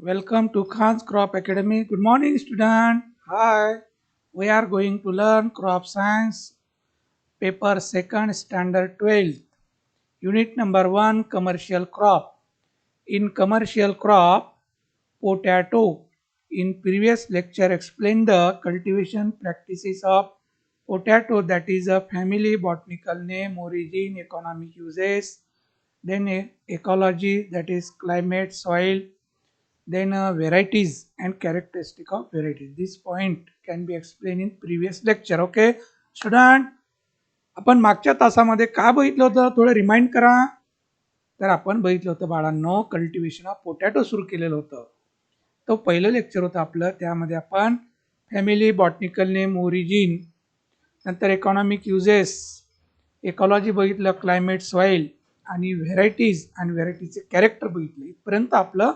Welcome to Khan's Crop Academy. Good morning, student. Hi. We are going to learn crop science, paper second, standard 12th, unit number 1, commercial crop. In commercial crop, potato. In previous lecture, explained the cultivation practices of potato, that is a family, botanical name, origin, economic uses, then ecology, that is climate, soil, then varieties and characteristic of varieties. This point can be explained in previous lecture. Okay, student, आपण मागच्या तासामध्ये काय बघितलं होतं थोडं remind करा. तर आपण बघितलं होतं बाळांनो, कल्टिवेशन ऑफ पोटॅटो सुरू केलेलं होतं. तो पहिलं लेक्चर होतं आपलं. त्यामध्ये आपण फॅमिली, बॉटनिकल नेम, ओरिजिन, नंतर इकॉनॉमिक युजेस, इकॉलॉजी बघितलं, क्लायमेट, सॉईल आणि व्हेरायटीज आणि व्हेरायटीचे कॅरेक्टर बघितलं. इथपर्यंत आपलं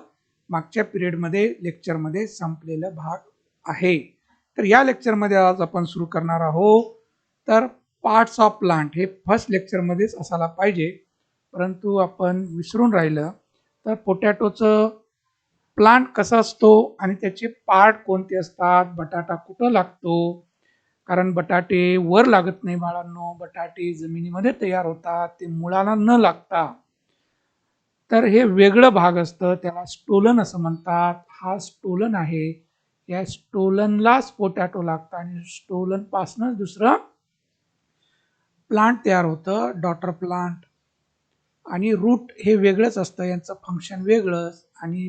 मागच्या पिरियडमध्ये लेक्चरमध्ये संपलेला भाग आहे. तर या लेक्चरमध्ये आज आपण सुरू करणार आहोत. तर पार्ट्स ऑफ प्लांट हे फर्स्ट लेक्चरमध्येच असायला पाहिजे, परंतु आपण विसरून राहिलं. तर पोटॅटोचं प्लांट कसा असतो आणि त्याचे पार्ट कोणते असतात, बटाटा कुठं लागतो, कारण बटाटे वर लागत नाही बाळांनो, बटाटे जमिनीमध्ये तयार होतात, ते मुळाला न लागता. तर हे वेगळं भाग असतं, त्याला स्टोलन असं म्हणतात. हा स्टोलन आहे, या स्टोलनलाच पोटॅटो लागतं आणि स्टोलन पासूनच दुसरं प्लांट तयार होतं, डॉटर प्लांट. आणि रूट हे वेगळंच असतं, यांचं फंक्शन वेगळंच. आणि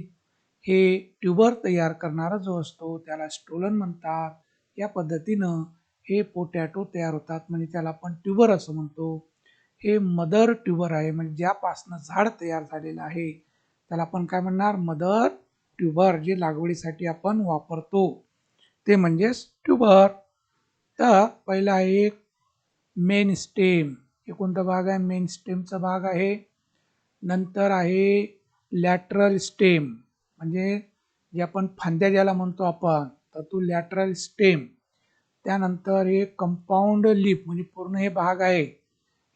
हे ट्यूबर तयार करणारा जो असतो त्याला स्टोलन म्हणतात. या पद्धतीनं हे पोटॅटो तयार होतात, म्हणजे त्याला आपण ट्यूबर असं म्हणतो. हे मदर ट्यूबर आहे, म्हणजे ज्यापासनं झाड तयार झालेलं आहे त्याला आपण काय म्हणणार, मदर ट्यूबर. जे लागवडीसाठी आपण वापरतो ते म्हणजेच ट्यूबर. तर पहिला आहे मेन स्टेम. हे कोणता भाग आहे, मेन स्टेमचा भाग आहे. नंतर आहे लॅटरल स्टेम, म्हणजे जे आपण फांद्या ज्याला म्हणतो आपण, तर तो लॅटरल स्टेम. त्यानंतर हे कंपाऊंड लिप, म्हणजे पूर्ण हे भाग आहे,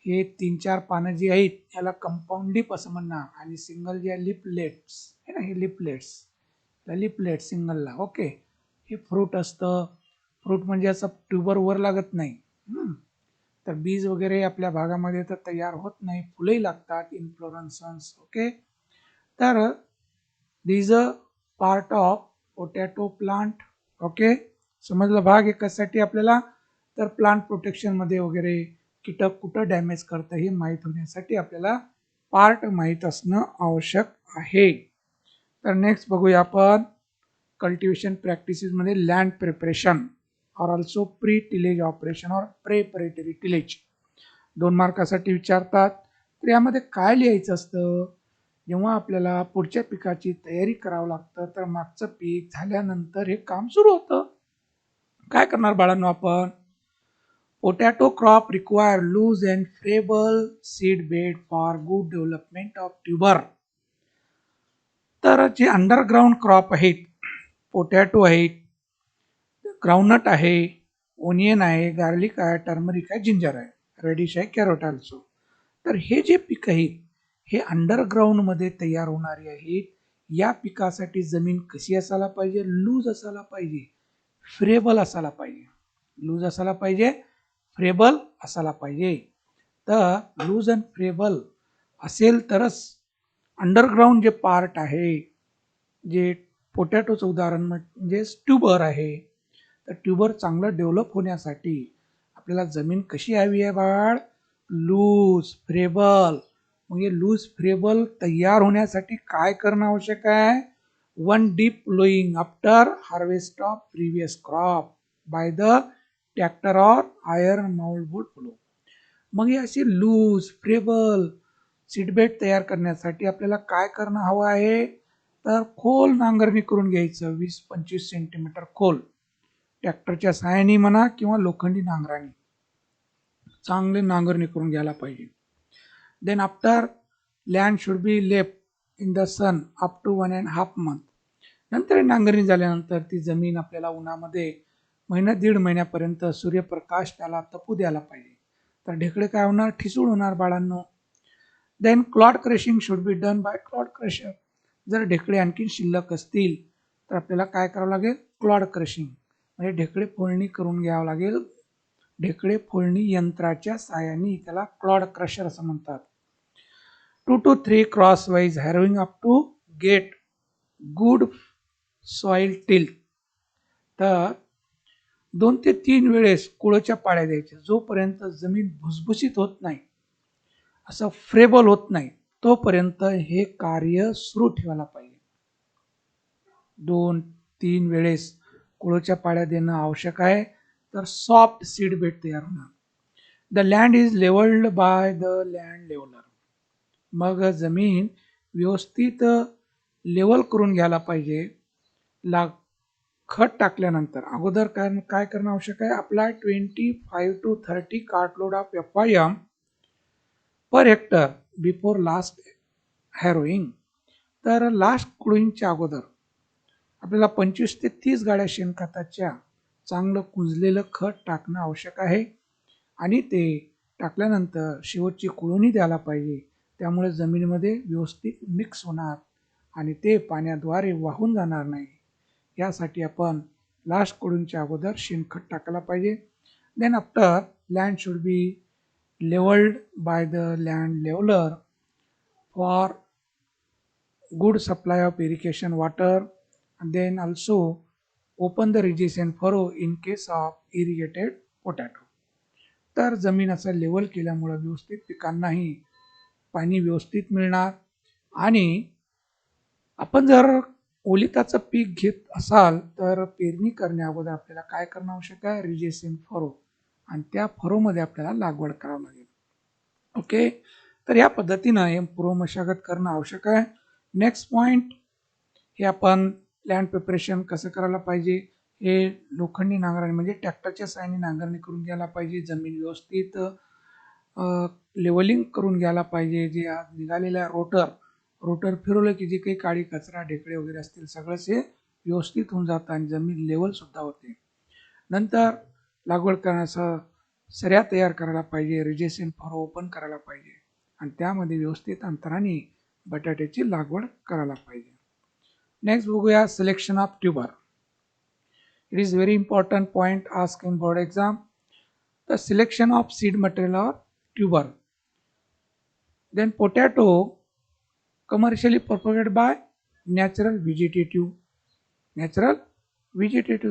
हे 3-4 पानं जी आहेत याला कंपाऊंड लिप असं म्हणणार. आणि सिंगल जे लिपलेट्स आहे ना, हे लिपलेट्स, लिपलेट सिंगलला. ओके, हे फ्रूट असतं. फ्रूट म्हणजे असं ट्यूबर वर लागत नाही. तर बीज वगैरे आपल्या भागामध्ये तर तयार होत नाही, फुलंही लागतात, इन्फ्लोरन्सन्स. ओके, तर these a part of potato plant. Okay, समजलं भाग हे कशासाठी आपल्याला, तर प्लांट प्रोटेक्शनमध्ये वगैरे कीटक कुठं डॅमेज करतं हे माहीत होण्यासाठी आपल्याला पार्ट माहीत असणं आवश्यक आहे. तर नेक्स्ट बघूया आपण कल्टिवेशन प्रॅक्टिसेसमध्ये लँड प्रिपरेशन और ऑल्सो प्री टिलेज ऑपरेशन और प्रेपरेटरी टिलेज 2 मार्कासाठी विचारतात. तर यामध्ये काय लिहायचं असतं, जेव्हा आपल्याला पुढच्या पिकाची तयारी करावं लागतं तर मागचं पीक झाल्यानंतर हे काम सुरू होतं. काय करणार बाळांनो आपण, potato crop require loose and friable seed bed for good development of tuber. तर जे अंडरग्राऊंड क्रॉप आहेत, पोटॅटो आहेत, ग्राउंडनट आहे, ओनियन आहे, गार्लिक आहे, टर्मरिक आहे, जिंजर आहे, रेडिश आहे, कॅरोट ऑल्सो. तर हे जे पीक आहेत हे अंडरग्राऊंडमध्ये तयार होणारे आहेत. या पिकासाठी जमीन कशी असायला पाहिजे, लूज असायला पाहिजे, फ्रेबल असायला पाहिजे. लूज असायला पाहिजे, फ्रेबल असायला पाहिजे. तर लूज अँड फ्रेबल असेल तरच अंडरग्राऊंड जे पार्ट आहे, जे पोटॅटोचं उदाहरण म्हणजे ट्यूबर आहे, तर ट्यूबर चांगलं डेव्हलप होण्यासाठी आपल्याला जमीन कशी हवी आहे बाळ, लूज फ्रेबल. मग हे लूज फ्रेबल तयार होण्यासाठी काय करणं आवश्यक आहे, 1 deep ploughing after harvest of previous crop by the tractor or iron mould plough. मग ही अशी लूज फ्रेबल सीडबेड तयार करण्यासाठी आपल्याला काय करणं हवं आहे, तर खोल नांगरणी करून घ्यायचं, 20-25 सेंटीमीटर खोल. ट्रॅक्टरच्या सहाय्याने म्हणा किंवा लोखंडी नांगराने चांगले नांगरणी करून घ्यायला पाहिजे. Then after land should be left in the sun up to 1.5 month. नंतर नांगरणी झाल्यानंतर ती जमीन आपल्याला उन्हामध्ये दीड महिन्यापर्यंत सूर्यप्रकाश त्याला तपू द्यायला पाहिजे. तर ढेकळे काय होणार, ठिसूळ होणार बाळांनो. Then clod crushing should be done by clod crusher. जर ढेकळे आणखी शिल्लक असतील तर आपल्याला काय करावं लागेल, क्लॉड क्रशिंग म्हणजे ढेकळे फोडणी करून घ्यावं लागेल. ढेकळे फोडणी यंत्राच्या साहाय्याने, त्याला क्लॉड क्रशर असं म्हणतात. 2 to 3 crosswise harrowing up to get good soil till. तर 2 ते 3 वेळेस कुळच्या पाळ्या द्यायच्या जोपर्यंत जमीन भुसभुशीत होत नाही, असं फ्रेबल होत नाही, तोपर्यंत हे कार्य सुरू ठेवायला पाहिजे. 2-3 वेळेस कुळच्या पाळ्या देणं आवश्यक आहे, तर सॉफ्ट सीड बेड तयार होणार. The land is levelled by the land leveller. मग जमीन व्यवस्थित लेवल करून घ्यायला पाहिजे. खत टाकल्यानंतर अगोदर काय करणं आवश्यक आहे, apply 25 to 30 cartload of FIM per hectare before last harrowing. तर लास्ट कुळींगच्या अगोदर आपल्याला 25 ते 30 गाड्या शेणखताच्या चांगलं कुंजलेलं खत टाकणं आवश्यक आहे. आणि ते टाकल्यानंतर शेवटची कुळवणी द्यायला पाहिजे. त्यामुळे जमिनीमध्ये व्यवस्थित मिक्स होणार आणि ते पाण्याद्वारे वाहून जाणार नाही. यासाठी आपण लास्ट कुळींगच्या अगोदर शेणखत टाकायला पाहिजे. Then after land should be levelled by the land leveller for good supply of irrigation water, and then also open the ridges and furrow in case of irrigated potato. तर जमीन असं लेवल केल्यामुळं व्यवस्थित पिकांनाही पाणी व्यवस्थित मिळणार. आणि आपण जर ओलिताचं पीक घेत असाल तर पेरणी करण्या अगोदर आपल्याला काय करणं आवश्यक आहे, रिजेस इन फरो, आणि त्या फरोमध्ये आपल्याला लागवड करावं लागेल. ओके, तर या पद्धतीनं हे पूर्व मशागत करणं आवश्यक आहे. नेक्स्ट पॉइंट, हे आपण लँड प्रिपरेशन कसं करायला पाहिजे, हे लोखंडी नांगराने म्हणजे ट्रॅक्टरच्या साहाय्याने नांगरणी करून घ्यायला पाहिजे. जमीन व्यवस्थित लेवलिंग करून घ्यायला पाहिजे. जे निघालेल्या रोटर फिरवलं की जे काही काळी कचरा ढेकळे वगैरे असतील सगळंच हे व्यवस्थित होऊन जातं आणि जमीन लेवल सुद्धा होते. नंतर लागवड करण्याचं सऱ्या तयार करायला पाहिजे, रिजेशन फॉर ओपन करायला पाहिजे आणि त्यामध्ये व्यवस्थित अंतराने बटाट्याची लागवड करायला पाहिजे. नेक्स्ट बघूया selection of tuber. It is very important point ask in board exam. The selection of seed material or tuber. Then potato commercially propagated by natural vegetative,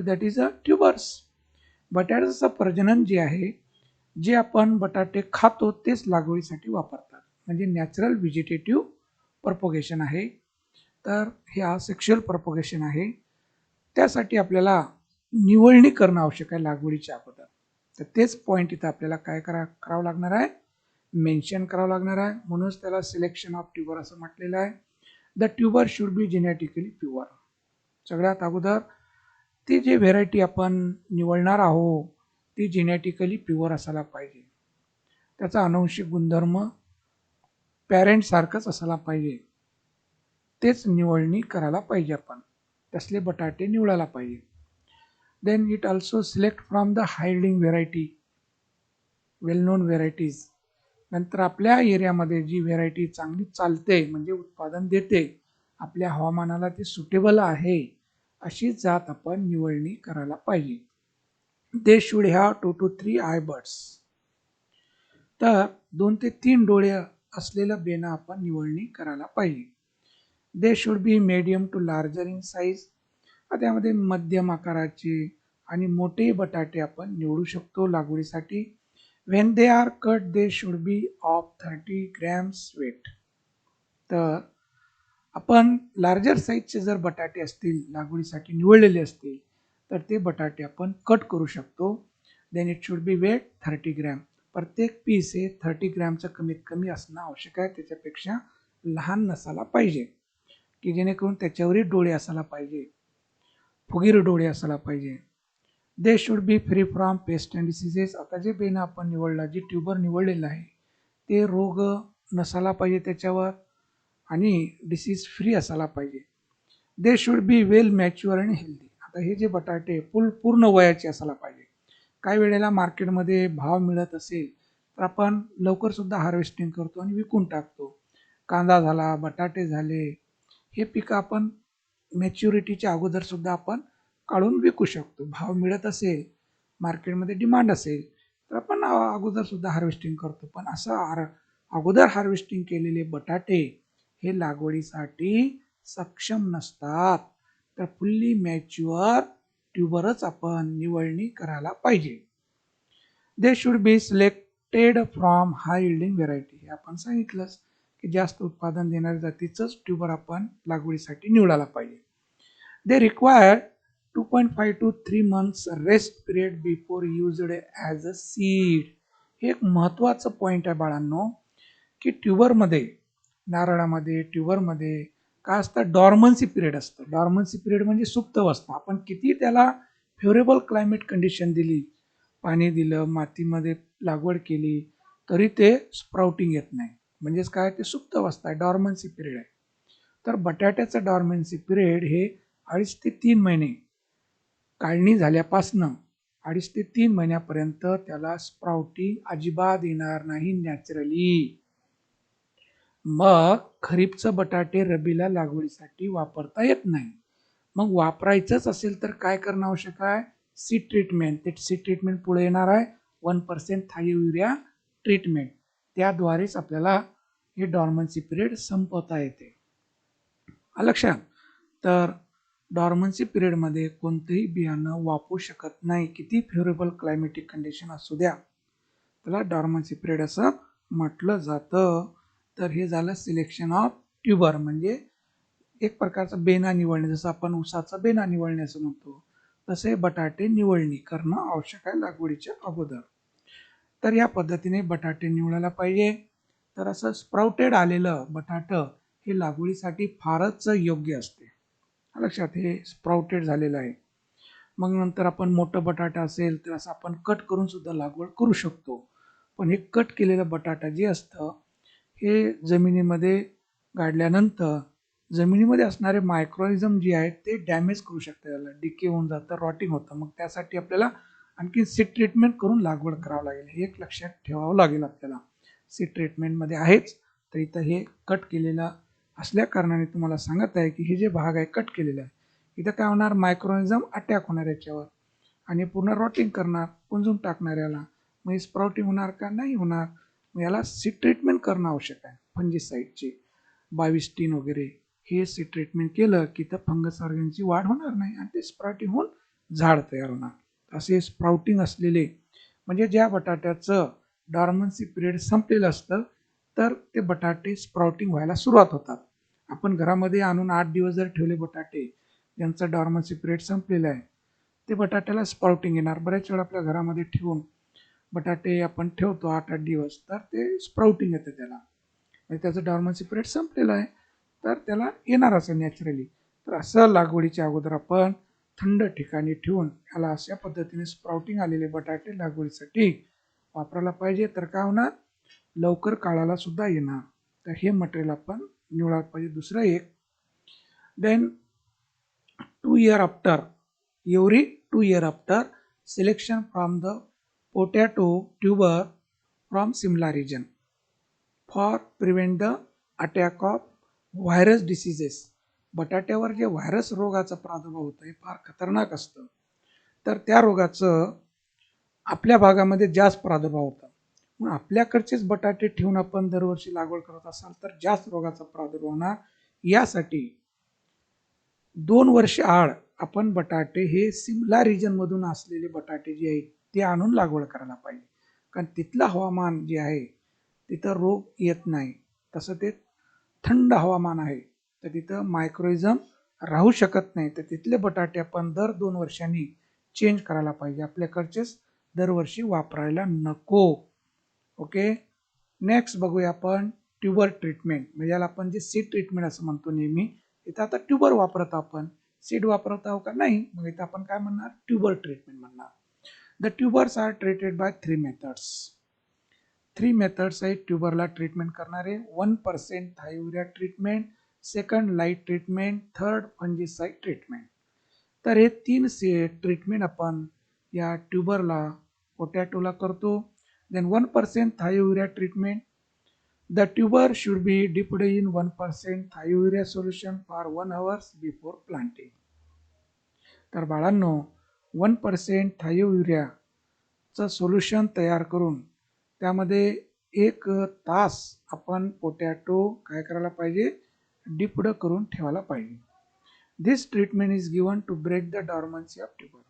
that is a tubers. बटाट्याचं प्रजनन जे आहे, जे आपण बटाटे खातो तेच लागवडीसाठी वापरतात, म्हणजे नॅचरल व्हेजिटेटिव्ह प्रपोगेशन आहे. तर हे सेक्शुअल प्रपोगेशन आहे. त्यासाठी आपल्याला निवडणी करणं आवश्यक आहे लागवडीच्या अगोदर. तर तेच पॉईंट इथं आपल्याला काय करावं लागणार आहे, मेन्शन करावं लागणार आहे. म्हणूनच त्याला सिलेक्शन ऑफ ट्यूबर असं म्हटलेलं आहे. The tuber should be genetically pure. सगळ्यात अगोदर ती जी व्हेरायटी आपण निवडणार आहोत ती जेनेटिकली प्युअर असायला पाहिजे. त्याचा अनुवंशिक गुणधर्म पॅरेंटसारखंच असायला पाहिजे. तेच निवडणी करायला पाहिजे आपण, तसले बटाटे निवडायला पाहिजे. Then it also select from the hiding variety, well known varieties. नंतर आपल्या एरियामध्ये जी व्हेरायटी चांगली चालते म्हणजे उत्पादन देते, आपल्या हवामानाला ती सुटेबल आहे, अशी जात आपण निवडणी करायला पाहिजे. They should have 2 to 3 I birds. तर 2 ते 3 डोळे असलेलं बेना आपण निवडणी करायला पाहिजे. They should be medium to larger in size. त्यामध्ये मध्यम आकाराचे आणि मोठे बटाटे आपण निवडू शकतो लागवडीसाठी. when they are cut they should be of 30 grams weight. तर आपण लार्जर साईजचे जर बटाटे असतील लागवडीसाठी निवडलेले असतील तर ते बटाटे आपण कट करू शकतो. Then it should be weight 30 gram. प्रत्येक पीस हे 30 ग्रॅमचं कमीत कमी असणं आवश्यक आहे, त्याच्यापेक्षा लहान नसायला पाहिजे, की जेणेकरून त्याच्यावरही डोळे असायला पाहिजे, फुगीर डोळे असायला पाहिजे. They should B free from paste and diseases. आता जे बेन आपण निवडला, जे ट्यूबर निवडलेलं आहे ते रोग नसायला पाहिजे त्याच्यावर आणि डिसीज फ्री असायला पाहिजे. They should be well mature and healthy. आता हे जे बटाटे पूर्ण वयाचे असायला पाहिजे. काही वेळेला मार्केटमध्ये भाव मिळत असेल तर आपण लवकरसुद्धा हार्वेस्टिंग करतो आणि विकून टाकतो. कांदा झाला, बटाटे झाले, हे पिकं आपण मॅच्युरिटीच्या अगोदर सुद्धा आपण काढून विकू शकतो. भाव मिळत असेल, मार्केटमध्ये डिमांड असेल, तर आपण अगोदर सुद्धा हार्वेस्टिंग करतो. पण असं अगोदर हार्वेस्टिंग केलेले बटाटे हे लागवडीसाठी सक्षम नसतात. तर फुल्ली मॅच्युअर ट्यूबरच आपण निवडणी करायला पाहिजे. They should be selected from hi yielding variety. हे आपण सांगितलंच की जास्त उत्पादन देणाऱ्या जातीचंच ट्यूबर आपण लागवडीसाठी निवडायला पाहिजे. They require 2.5 to 3 months rest period before used as a seed. हे एक महत्त्वाचं पॉईंट आहे बाळांनो, की ट्यूबरमध्ये, नारळामध्ये, ट्यूबरमध्ये काय असतं, डॉर्मन्सी पिरियड असतं. डॉर्मन्सी पिरियड म्हणजे सुप्त अवस्था. आपण किती त्याला फेवरेबल क्लायमेट कंडिशन दिली, पाणी दिलं, मातीमध्ये लागवड केली, तरी ते स्प्राउटिंग येत नाही. म्हणजेच काय, ते सुप्त अवस्था आहे, डॉर्मन्सी पिरियड आहे. तर बटाट्याचं डॉर्मन्सी पिरियड हे 2.5 ते 3 महिने, काढणी झाल्यापासनं 2.5 ते 3 महिन्यापर्यंत त्याला स्प्राउटिंग अजिबात येणार नाही नॅचरली. मग खरीपचं बटाटे रबीला लागवडीसाठी वापरता येत नाही. मग वापरायचंच असेल तर काय करणं आवश्यक आहे, सीड ट्रीटमेंट. ते सीड ट्रीटमेंट पुढे येणार आहे, 1% थायोयुरिया ट्रीटमेंट. त्याद्वारेच आपल्याला हे डॉर्मन्सी पिरियड संपवता येते. लक्षात. तर डॉर्मन्सी पिरियडमध्ये कोणतंही बियाणं वापरू शकत नाही, किती फेवरेबल क्लायमेटिक कंडिशन असू द्या, त्याला डॉर्मन्सी पिरियड असं म्हटलं जातं. तर हे झालं सिलेक्शन ऑफ ट्यूबर, म्हणजे एक प्रकारचं बेना निवडणे. जसं आपण ऊसाचा बेना निवडणे असं म्हणतो, तसे बटाटे निवडणी करणं आवश्यक आहे लागवडीच्या अगोदर. तर या पद्धतीने बटाटे निवडायला पाहिजे. तर असं स्प्राउटेड आलेलं बटाटं हे लागवडीसाठी फारच योग्य असते. लक्षात, हे स्प्राउटेड झालेलं आहे. मग नंतर आपण मोठं बटाटा असेल तर असं आपण कट करून सुद्धा लागवड करू शकतो. पण हे कट केलेलं बटाटा जे असतं हे जमिनीमध्ये गाडल्यानंतर जमिनीमध्ये असणारे मायक्रोनिझम जे आहेत ते डॅमेज करू शकतात, त्याला डिके होऊन जातं, रॉटिंग होतं. मग त्यासाठी आपल्याला आणखी सीड ट्रीटमेंट करून लागवड करावं लागेल. हे एक लक्षात ठेवावं लागेल आपल्याला. सीड ट्रीटमेंटमध्ये आहेच, तर इथं हे कट केलेलं असल्या कारणाने तुम्हाला सांगत आहे की हे जे भाग आहे कट केलेला आहे, इथं काय होणार, मायक्रोनिझम अटॅक होणार याच्यावर आणि पूर्ण रॉटिंग करणार, पुंजून टाकणार याला. मग स्प्राउटिंग होणार का, नाही होणार. मग याला सीड ट्रीटमेंट करणं आवश्यक आहे, फंजीसाईडची 22 वगैरे. हे सीड ट्रीटमेंट केलं की तर फंगस ऑर्गॅनची वाढ होणार नाही आणि ते स्प्राउटिंग होऊन झाड तयार होणार. असे स्प्राउटिंग असलेले, म्हणजे ज्या बटाट्याचं डॉर्मन्सी पिरियड संपलेलं असतं तर ते बटाटे स्प्राउटिंग व्हायला सुरुवात होतात. आपण घरामध्ये आणून 8 दिवस जर ठेवले बटाटे, ज्यांचा डॉर्मन्सी पिरियड संपलेला आहे, ते बटाट्याला स्प्राउटिंग येणार. बऱ्याच वेळा आपल्या घरामध्ये ठेवून बटाटे आपण ठेवतो 8-8 दिवस, तर ते स्प्राउटिंग येतं त्याला, म्हणजे त्याचं डॉर्मन्सी पिरियड संपलेलं आहे, तर त्याला येणार असं नॅचरली. तर असं लागवडीच्या अगोदर आपण थंड ठिकाणी ठेवून याला अशा पद्धतीने स्प्राउटिंग आलेले बटाटे लागवडीसाठी वापरायला पाहिजे. तर काय होणार, लवकर काळाला सुद्धा येणार. तर हे मटेरियल आपण निवडायला पाहिजे. दुसरं एक, then 2 year after, every 2 year after selection from the potato tuber from Simla region for prevent the attack of virus diseases. बटाट्यावर जे व्हायरस रोगाचा प्रादुर्भाव होतो हे फार खतरनाक असतं. तर त्या रोगाचं आपल्या भागामध्ये जास्त प्रादुर्भाव होता. मग आपल्याकडचेच बटाटे ठेवून आपण दरवर्षी लागवड करत असाल तर जास्त रोगाचा प्रादुर्भाव होणार. यासाठी 2 वर्ष आड आपण बटाटे हे सिमला रिजनमधून असलेले बटाटे जे आहेत ते आणून लागवड करायला पाहिजे. कारण तिथलं हवामान जे आहे तिथं रोग येत नाही. तसं ते थंड हवामान आहे, तर तिथं मायक्रोइझम राहू शकत नाही. तर तिथले बटाटे आपण दर 2 वर्षांनी चेंज करायला पाहिजे, आपल्याकडचेच दरवर्षी वापरायला नको. ओके. नेक्स्ट बघूया आपण ट्यूबर ट्रीटमेंट, म्हणजे याला आपण जे सीड ट्रीटमेंट असं म्हणतो नेहमी, इथं आता ट्यूबर वापरत आपण, सीड वापरत आहो का, नाही. मग इथं आपण काय म्हणणार, ट्यूबर ट्रीटमेंट म्हणणार. The tubers are treated by 3 methods. 3 methods आहेत ट्यूबरला ट्रीटमेंट करणारे. 1% thiourea treatment, second light treatment, third fungicide treatment. तर हे 3 ट्रीटमेंट आपण या ट्यूबरला, पोटॅटोला करतो. Then 1% thiourea treatment, The tuber should be dipped in 1% thiourea solution for 1 hour before planting. तर बाळांनो 1% थायोयुरियाचं सोल्युशन तयार करून त्यामध्ये 1 तास आपण पोटॅटो काय करायला पाहिजे, डिप्ड करून ठेवायला पाहिजे. This treatment is given to break the dormancy of tuber.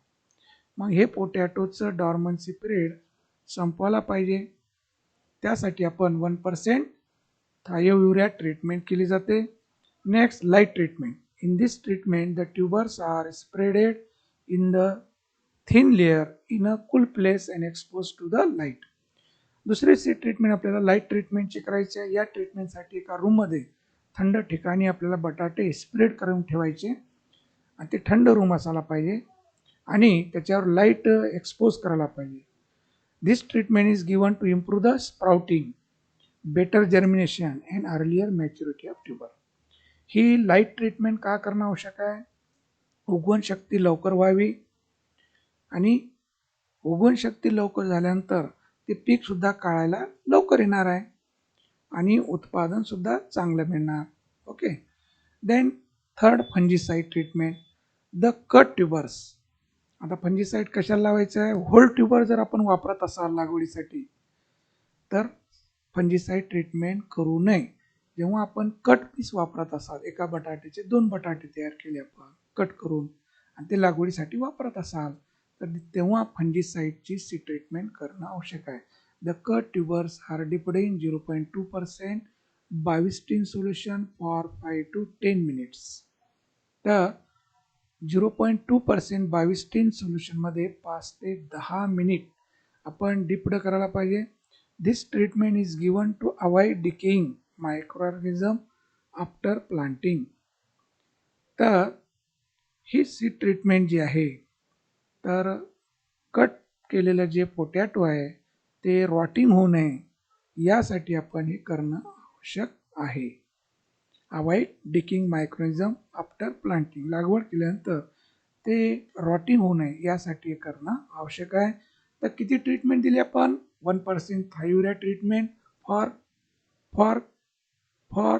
मग हे पोटॅटोचं डॉर्मन्सी पिरियड संपवायला पाहिजे. त्यासाठी आपण 1% थायोयुरिया ट्रीटमेंट केली जाते. Next, light treatment. In this treatment, the tubers are spreaded in the thin layer in a cool place and exposed to the light. दुसरी seed treatment आपल्याला लाईट ट्रीटमेंटची करायची आहे. या ट्रीटमेंटसाठी एका रूममध्ये थंड ठिकाणी आपल्याला बटाटे स्प्रेड करून ठेवायचे आणि ते थंड रूम असायला पाहिजे आणि त्याच्यावर लाईट एक्सपोज करायला पाहिजे. This treatment is given to improve the sprouting, better germination and earlier maturity of tuber. ही लाईट ट्रीटमेंट का करणं आवश्यक आहे? उगवण शक्ती लवकर व्हावी आणि उगवण शक्ती लवकर झाल्यानंतर ते पीकसुद्धा काढायला लवकर येणार आहे आणि उत्पादनसुद्धा चांगलं मिळणार. Okay. Then third, fungicide treatment. The cut tubers. आता फंजीसाईड कशाला लावायचं आहे? होल ट्युबर जर आपण वापरत असाल लागवडीसाठी तर फंजीसाईड ट्रीटमेंट करू नये. जेव्हा आपण कट पीस वापरत असाल, एका बटाट्याचे 2 बटाटे तयार केले आपण कट करून आणि ते लागवडीसाठी वापरत असाल तर तेव्हा फंजीसाईडची सी ट्रीटमेंट करणं आवश्यक आहे. The cut tubers are dipped in 0.2% Bavistin solution for 5 to 10 minutes. तर 0.2% बाविस्टीन सोल्युशनमध्ये 5 ते 10 मिनिट आपण डिप्ड करायला पाहिजे. This treatment is given to avoid decaying microorganism after planting. तर ही सी ट्रीटमेंट जी आहे, तर कट केलेलं जे पोटॅटो आहे ते रॉटिंग होऊ नये यासाठी आपण हे करणं आवश्यक आहे. Avoid decaying microorganism after planting. लागवड केल्यानंतर ते रॉटिंग होऊ नये यासाठी हे करणं आवश्यक आहे. तर किती ट्रीटमेंट दिली आपण? 1% thiourea treatment for for for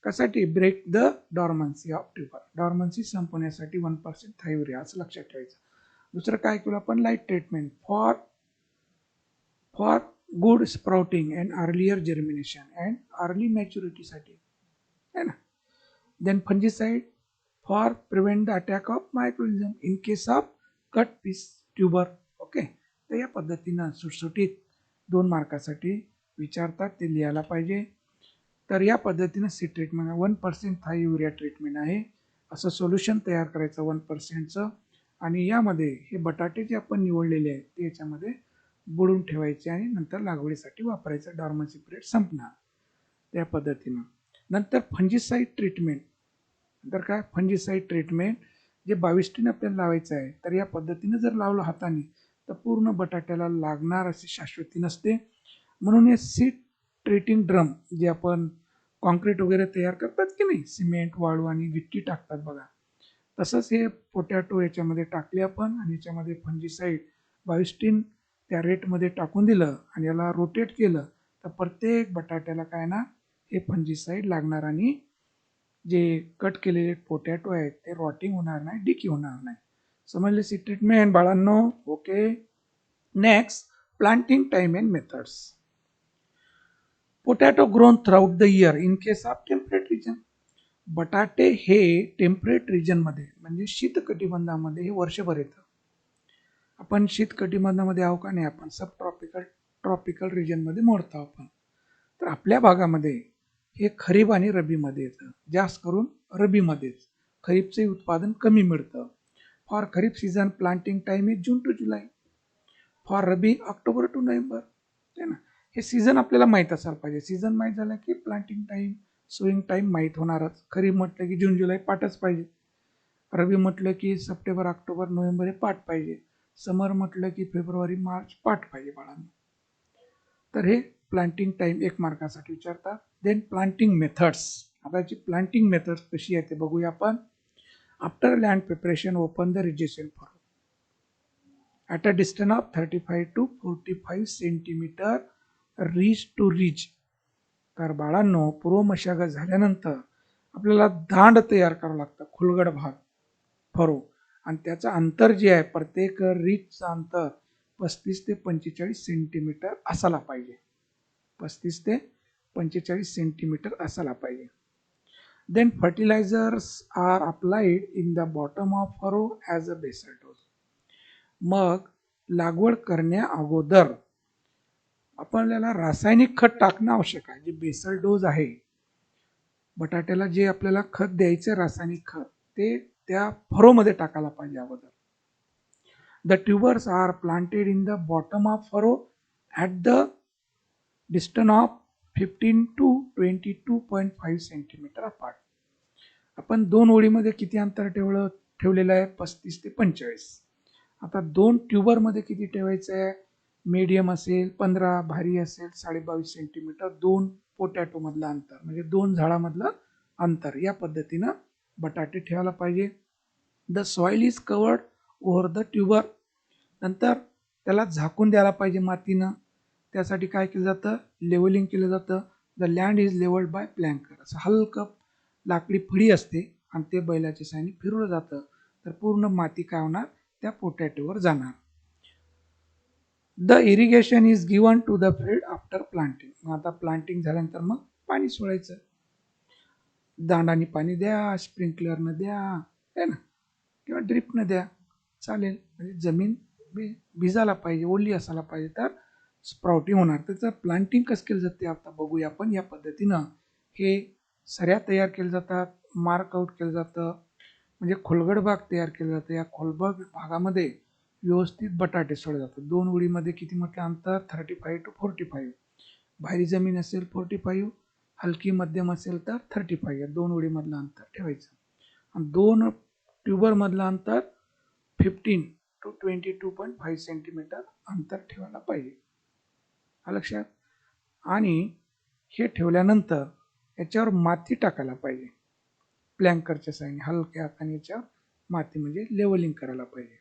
कशासाठी? Break the dormancy of tuber. Dormancy संपवण्यासाठी 1% थायोयुरिया असं लक्षात ठेवायचं. दुसरं काय केलं आपण? Light treatment for for good sprouting and earlier germination and early मॅच्युरिटीसाठी है ना. Then fungicide for prevent the attack of microorganism in case of cut piece tuber. Okay. तर या पद्धतीनं सुटसुटीत 2 मार्कासाठी विचारतात, ते लिहायला पाहिजे. तर या पद्धतीनं सी ट्रीटमेंट 1% थायोयुरिया ट्रीटमेंट आहे. असं सोल्युशन तयार करायचं 1%चं आणि यामध्ये हे बटाटे जे आपण निवडलेले आहेत ते याच्यामध्ये बुडून ठेवायचे आणि नंतर लागवडीसाठी वापरायचं. डॉर्मन्सी पिरियड संपणार त्या पद्धतीनं. नंतर फंजीसाईड ट्रीटमेंट. तर काय? फंजीसाईड ट्रीटमेंट जे बाविस्टीन आपल्याला लावायचं आहे, तर या पद्धतीनं जर लावलं हाताने तर पूर्ण बटाट्याला लागणार अशी शाश्वती नसते. म्हणून हे सीड ट्रीटिंग ड्रम जे आपण कॉन्क्रीट वगैरे तयार करतात की नाही, सिमेंट, वाळू आणि गिट्टी टाकतात बघा, तसंच हे पोटॅटो याच्यामध्ये टाकले आपण आणि याच्यामध्ये फंजीसाईड बाविस्टीन त्या रेटमध्ये टाकून दिलं आणि याला रोटेट केलं तर प्रत्येक बटाट्याला काय ना हे फंजीसाईड लागणार आणि जे कट केलेले पोटॅटो आहेत ते रॉटिंग होणार नाही, डिकी होणार नाही. समजले सी ट्रीटमेंट बाळांनो? Okay. Next, planting time and methods. Potato grown throughout the year in case of temperate region. बटाटे हे टेम्परेट रिजनमध्ये म्हणजे शीत कटिबंधामध्ये हे वर्षभर येतं. आपण शीत कटिबंधामध्ये आहो का नाही? आपण सब ट्रॉपिकल रिजनमध्ये मोडतो आपण. तर आपल्या भागामध्ये हे खरीप आणि रबीमध्ये येतं. जास्त करून रबीमध्येच. खरीपचे उत्पादन कमी मिळतं. For kharif season planting time is June to July. For rabi October to November. है ना. हे सीझन आपल्याला माहीत असायला पाहिजे. सीझन माहीत झालं की प्लांटिंग टाईम, सोईंग टाईम माहीत होणारच. खरीप म्हटलं की जून जुलै पाठच पाहिजे. रबी म्हटलं की सप्टेंबर ऑक्टोबर नोव्हेंबर हे पाठ पाहिजे. समर म्हटलं की फेब्रुवारी मार्च पाठ पाहिजे बाळांनो. तर हे प्लांटिंग टाईम 1 मार्कासाठी विचारतात. देन प्लांटिंग मेथड्स. आता याची प्लांटिंग मेथड्स कशी आहे ते बघूया आपण. After land preparation open the रिजेशन for at a distance of 35 to 45 centimeter ridge to ridge. तर बाळांनो, पूर्व मशागत झाल्यानंतर आपल्याला दांड तयार करावं लागतं, खुलगड भाग फरो, आणि त्याचं अंतर जे आहे प्रत्येक रीतचं अंतर 35 ते 45 सेंटीमीटर असायला पाहिजे. 35 ते 45 सेंटीमीटर असायला पाहिजे. Then fertilizers are applied in the bottom of furrow as a basal dose. मग लागवड करण्या अगोदर आपल्याला रासायनिक खत टाकणं आवश्यक आहे. जे बेसल डोज आहे, बटाट्याला जे आपल्याला खत द्यायचं रासायनिक खत, ते त्या फरोमध्ये टाकायला पाहिजे अगोदर. The tubers are planted in the bottom of furrow at the distance of 15 to 22.5 centimetre apart. आपण दोन ओळीमध्ये किती अंतर ठेवलेलं आहे? 35 ते 45. आता दोन ट्यूबरमध्ये किती ठेवायचं आहे? मीडियम असेल 15, भारी असेल 22.5 सेंटीमीटर. दोन पोटॅटोमधलं अंतर म्हणजे दोन झाडामधलं अंतर, या पद्धतीनं बटाटे ठेवायला पाहिजे. The soil is covered over the tuber. नंतर त्याला झाकून द्यायला पाहिजे मातीनं. त्यासाठी काय केलं जातं? लेवलिंग केलं जातं. The land is levelled by planker. असं हलकं लाकडी फळी असते आणि ते बैलाच्या साहाय्याने फिरवलं जातं, तर पूर्ण माती काय होणार? त्या पोटॅटोवर जाणार. The irrigation is given to the field after planting. मग आता प्लांटिंग झाल्यानंतर मग पाणी सोडायचं. दांडाने पाणी द्या, स्प्रिंकलरनं द्या, है ना, किंवा ड्रिपनं द्या, चालेल. म्हणजे जमीन भिजायला पाहिजे, ओली असायला पाहिजे, तर स्प्राउटिंग होणार. त्याचं प्लांटिंग कसं केलं जाते आता बघूया आपण. या पद्धतीनं हे सऱ्या तयार केल्या जातात, मार्क आउट केलं जातं, म्हणजे खोलगड भाग तयार केला जातो. या खोलगड भागामध्ये व्यवस्थित बटाटे सोडले जातात. दोन ओळीमध्ये किती म्हटलं अंतर? 35 to 45. भारी जमीन असेल 45, हलकी मध्यम असेल तर 35. या दोन ओळीमधलं अंतर ठेवायचं. आणि दोन ट्यूबरमधलं अंतर 15 to 22.5 सेंटीमीटर अंतर ठेवायला पाहिजे, लक्षात. आणि हे ठेवल्यानंतर याच्यावर माती टाकायला पाहिजे. प्लँकरच्या साहाय्याने हलक्या हाताने याच्यावर माती म्हणजे लेवलिंग करायला पाहिजे.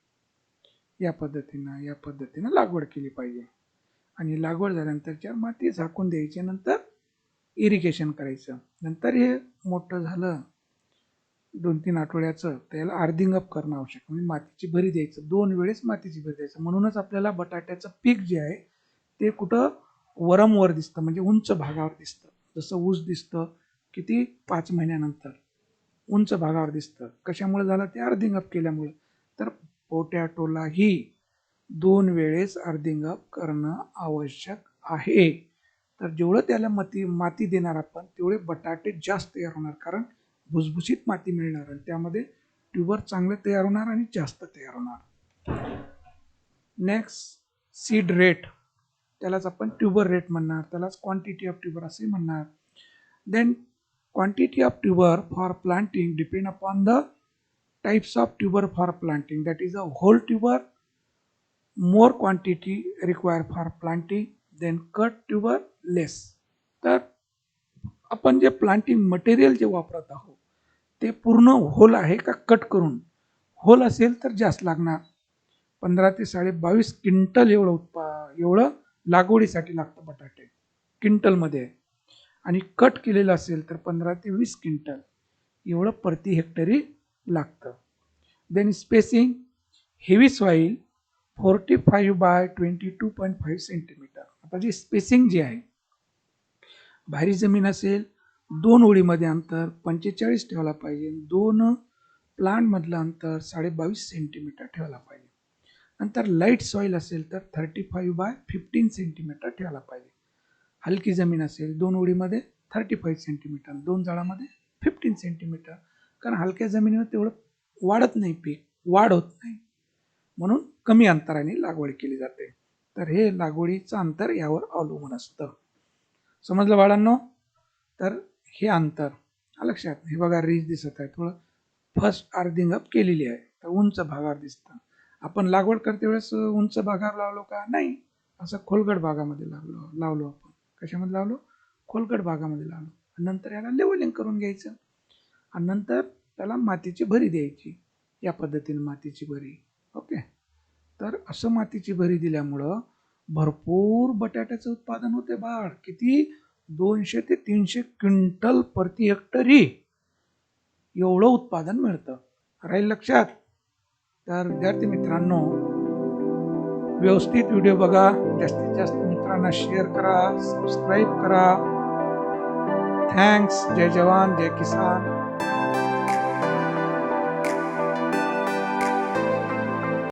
या पद्धतीनं लागवड केली पाहिजे. आणि लागवड झाल्यानंतर त्याच्यावर माती झाकून द्यायची. नंतर इरिगेशन करायचं. नंतर हे मोठं झालं 2-3 आठवड्याचं, त्याला अर्धिंग अप करणं आवश्यक, म्हणजे मातीची भरी द्यायचं. 2 वेळेस मातीची भरी द्यायचं. म्हणूनच आपल्याला बटाट्याचं पीक जे आहे ते कुठं वरमवर दिसतं, म्हणजे उंच भागावर दिसतं. जसं ऊस दिसतं किती 5 महिन्यानंतर उंच भागावर दिसतं. कशामुळे झालं? ते अर्धिंग अप केल्यामुळे. तर पोटॅटोलाही 2 वेळेस अर्धिंग अप करणं आवश्यक आहे. तर जेवढं त्याला माती देणार आपण, तेवढे बटाटे जास्त तयार होणार, कारण भुसभुशीत माती मिळणार आणि त्यामध्ये ट्यूबर चांगले तयार होणार आणि जास्त तयार होणार. Next, seed rate. त्यालाच आपण ट्यूबर रेट म्हणणार, त्यालाच क्वांटिटी ऑफ ट्यूबर असे म्हणणार. Then quantity of tuber for planting depend upon the types of tuber for planting. That is a whole tuber, more quantity required for planting, then cut tuber less. तर आपण जे planting material जे वापरत आहोत ते पूर्ण होल आहे का कट करून? होल असेल तर जास्त लागणार, 15 ते 22.5 क्विंटल एवढं लागवडीसाठी लागतं बटाटे, क्विंटलमध्ये. आणि कट केलेलं असेल तर 15 ते 20 क्विंटल एवढं प्रति हेक्टरी लागतं. Then spacing, heavy soil 45 by 22.5 centimetre. आता जी स्पेसिंग जी आहे, भारी जमीन असेल 2 ओळीमध्ये अंतर 45 ठेवायला पाहिजे. 2 प्लांटमधलं अंतर 22.5 सेंटीमीटर ठेवायला पाहिजे. नंतर लाईट सॉईल असेल तर 35 बाय 15 सेंटीमीटर ठेवायला पाहिजे. हलकी जमीन असेल 2 ओळीमध्ये 35 सेंटीमीटर, 2 झाडामध्ये 15 सेंटीमीटर. कारण हलक्या जमिनीवर तेवढं वाढत नाही, पीक वाढ होत नाही, म्हणून कमी अंतराने लागवड केली जाते. तर हे लागवडीचं अंतर यावर अवलंबून असतं. समजलं बाळांनो? तर हे अंतर लक्षात. हे बघा रीज दिसत आहे, थोडं फर्स्ट अर्धिंग अप केलेली आहे, तर उंच भागावर दिसतं. आपण लागवड करते वेळेस उंच भागावर लावलो का? नाही, असं खोलगड भागामध्ये लावलो आपण. कशामध्ये लावलो? खोलगड भागामध्ये लावलो. नंतर याला लेवलिंग करून घ्यायचं आणि नंतर त्याला मातीची भरी द्यायची. या पद्धतीने मातीची भरी. ओके. तर असं मातीची भरी दिल्यामुळं भरपूर बटाट्याचं उत्पादन होते बाळ. किती? 200 ते 300 क्विंटल प्रति हेक्टरी एवढं उत्पादन मिळतं. राहील लक्षात? तर विद्यार्थी मित्रांनो, व्यवस्थित व्हिडिओ बघा, जास्तीत जास्त मित्रांना शेअर करा, सबस्क्राईब करा. थँक्स. जय जवान, जय किसान.